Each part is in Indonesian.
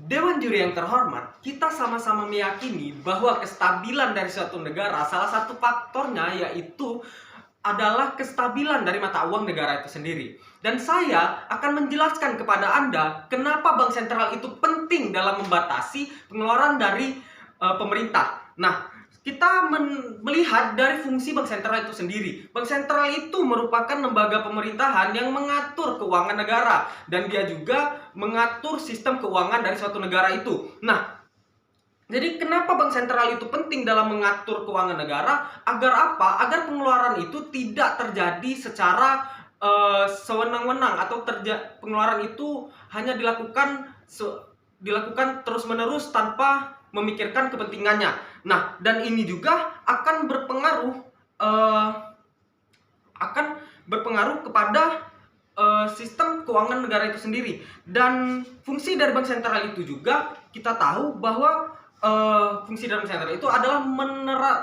Dewan juri yang terhormat, kita sama-sama meyakini bahwa kestabilan dari suatu negara, salah satu faktornya yaitu adalah kestabilan dari mata uang negara itu sendiri. Dan saya akan menjelaskan kepada Anda kenapa bank sentral itu penting dalam membatasi pengeluaran dari pemerintah. Nah, kita melihat dari fungsi bank sentral itu sendiri. Bank sentral itu merupakan lembaga pemerintahan yang mengatur keuangan negara, dan dia juga mengatur sistem keuangan dari suatu negara itu. Nah, jadi kenapa bank sentral itu penting dalam mengatur keuangan negara? Agar apa? Agar pengeluaran itu tidak terjadi secara sewenang-wenang, atau pengeluaran itu hanya dilakukan terus-menerus tanpa memikirkan kepentingannya. Nah, dan ini juga akan berpengaruh kepada sistem keuangan negara itu sendiri. Dan fungsi dari bank sentral itu juga kita tahu bahwa fungsi dari bank sentral itu adalah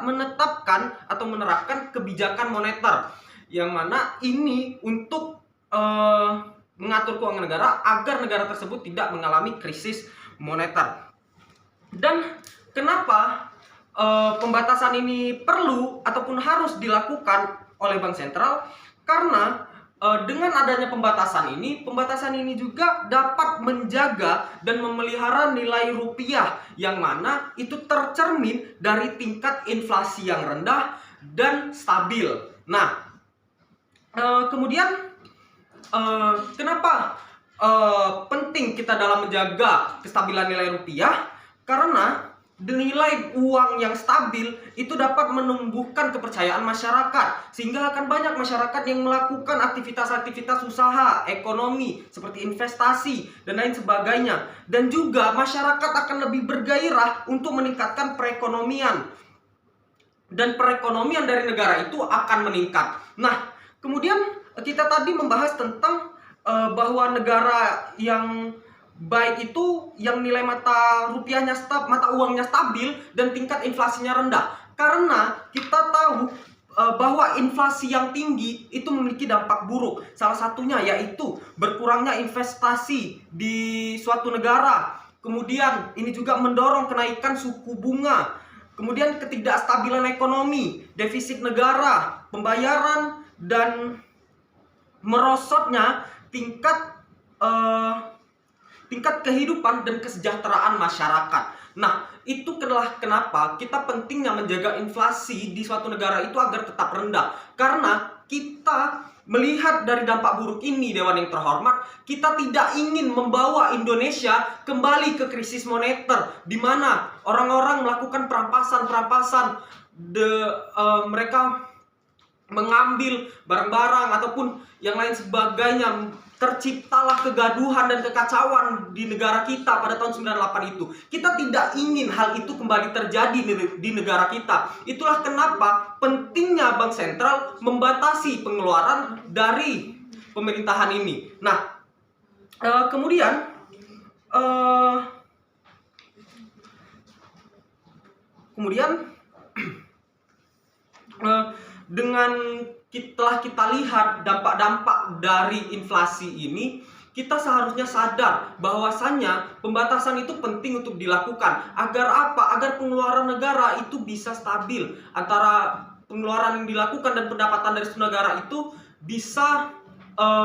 menetapkan atau menerapkan kebijakan moneter, yang mana ini untuk mengatur keuangan negara agar negara tersebut tidak mengalami krisis moneter. Dan kenapa pembatasan ini perlu ataupun harus dilakukan oleh bank sentral? Karena dengan adanya pembatasan ini juga dapat menjaga dan memelihara nilai rupiah, yang mana itu tercermin dari tingkat inflasi yang rendah dan stabil. Nah, kemudian kenapa penting kita dalam menjaga kestabilan nilai rupiah? Karena nilai uang yang stabil itu dapat menumbuhkan kepercayaan masyarakat, sehingga akan banyak masyarakat yang melakukan aktivitas-aktivitas usaha, ekonomi, seperti investasi dan lain sebagainya. Dan juga masyarakat akan lebih bergairah untuk meningkatkan perekonomian, dan perekonomian dari negara itu akan meningkat. Nah, kemudian kita tadi membahas tentang bahwa negara yang baik itu yang nilai mata uangnya stabil dan tingkat inflasinya rendah. Karena kita tahu bahwa inflasi yang tinggi itu memiliki dampak buruk. Salah satunya yaitu berkurangnya investasi di suatu negara. Kemudian ini juga mendorong kenaikan suku bunga. Kemudian ketidakstabilan ekonomi, defisit negara, pembayaran, dan merosotnya tingkat kehidupan dan kesejahteraan masyarakat. Nah, itu adalah kenapa kita pentingnya menjaga inflasi di suatu negara itu agar tetap rendah. Karena kita melihat dari dampak buruk ini, Dewan yang terhormat, kita tidak ingin membawa Indonesia kembali ke krisis moneter, di mana orang-orang melakukan perampasan, mereka mengambil barang-barang ataupun yang lain sebagainya. Terciptalah kegaduhan dan kekacauan di negara kita pada tahun 98 itu. Kita tidak ingin hal itu kembali terjadi di negara kita. Itulah kenapa pentingnya bank sentral membatasi pengeluaran dari pemerintahan ini. Nah, kemudian dengan setelah kita lihat dampak-dampak dari inflasi ini, kita seharusnya sadar bahwasannya pembatasan itu penting untuk dilakukan. Agar apa? Agar pengeluaran negara itu bisa stabil. Antara pengeluaran yang dilakukan dan pendapatan dari negara itu bisa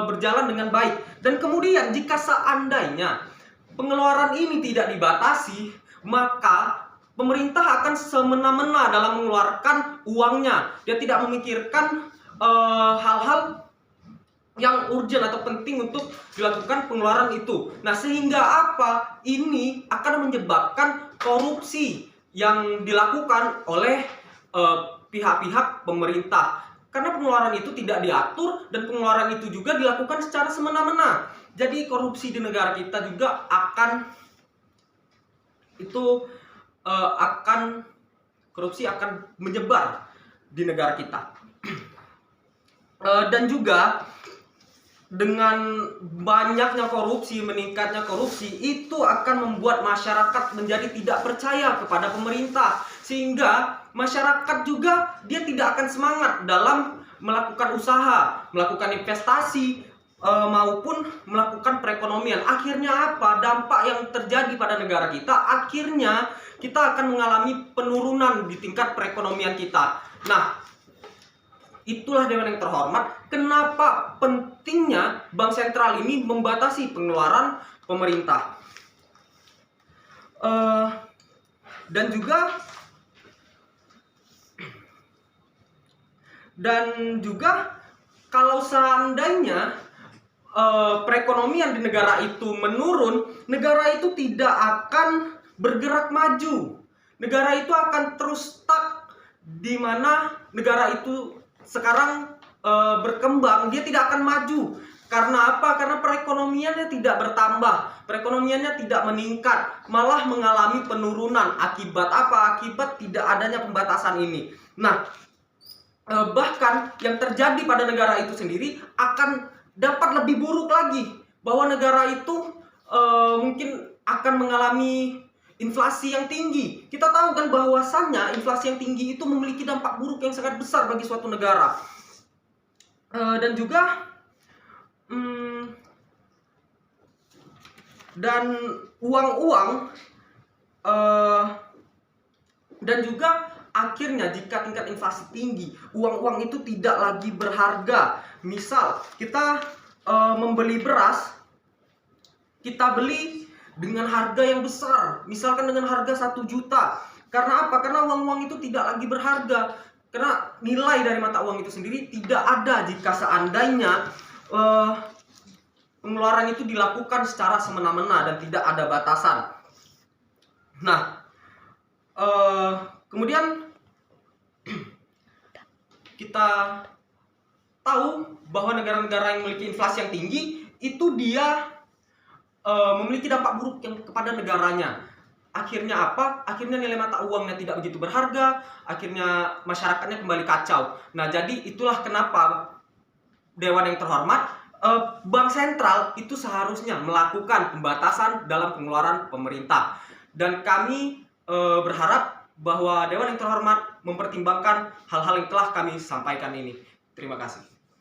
berjalan dengan baik. Dan kemudian jika seandainya pengeluaran ini tidak dibatasi, maka pemerintah akan semena-mena dalam mengeluarkan uangnya. Dia tidak memikirkan hal-hal yang urgent atau penting untuk dilakukan pengeluaran itu. Nah, sehingga apa? Ini akan menyebabkan korupsi yang dilakukan oleh pihak-pihak pemerintah. Karena pengeluaran itu tidak diatur dan pengeluaran itu juga dilakukan secara semena-mena. Jadi korupsi di negara kita juga akan menyebar di negara kita. Dan juga dengan banyaknya korupsi, meningkatnya korupsi, itu akan membuat masyarakat menjadi tidak percaya kepada pemerintah, sehingga masyarakat juga dia tidak akan semangat dalam melakukan usaha, melakukan investasi, maupun melakukan perekonomian. Akhirnya apa? Dampak yang terjadi pada negara kita, akhirnya kita akan mengalami penurunan di tingkat perekonomian kita. Nah, itulah Dewan yang terhormat, kenapa pentingnya Bank Sentral ini membatasi pengeluaran pemerintah. Dan juga kalau seandainya perekonomian di negara itu menurun, negara itu tidak akan bergerak maju. Negara itu akan terus stuck di mana negara itu sekarang berkembang, dia tidak akan maju. Karena apa? Karena perekonomiannya tidak bertambah, perekonomiannya tidak meningkat, malah mengalami penurunan. Akibat apa? Akibat tidak adanya pembatasan ini. Nah, bahkan yang terjadi pada negara itu sendiri akan dapat lebih buruk lagi, bahwa negara itu mungkin akan mengalami inflasi yang tinggi. Kita tahu kan bahwasannya inflasi yang tinggi itu memiliki dampak buruk yang sangat besar bagi suatu negara. Dan juga dan juga akhirnya jika tingkat inflasi tinggi, uang itu tidak lagi berharga. Misal kita membeli beras, kita beli dengan harga yang besar, misalkan dengan harga 1 juta. Karena apa? Karena uang itu tidak lagi berharga. Karena nilai dari mata uang itu sendiri tidak ada jika seandainya pengeluaran itu dilakukan secara semena-mena dan tidak ada batasan. Nah, kemudian kita tahu bahwa negara-negara yang memiliki inflasi yang tinggi itu dia memiliki dampak buruk yang kepada negaranya. Akhirnya apa? Akhirnya nilai mata uangnya tidak begitu berharga, akhirnya masyarakatnya kembali kacau. Nah, jadi itulah kenapa Dewan yang terhormat, Bank Sentral itu seharusnya melakukan pembatasan dalam pengeluaran pemerintah. Dan kami berharap bahwa Dewan yang terhormat mempertimbangkan hal-hal yang telah kami sampaikan ini. Terima kasih.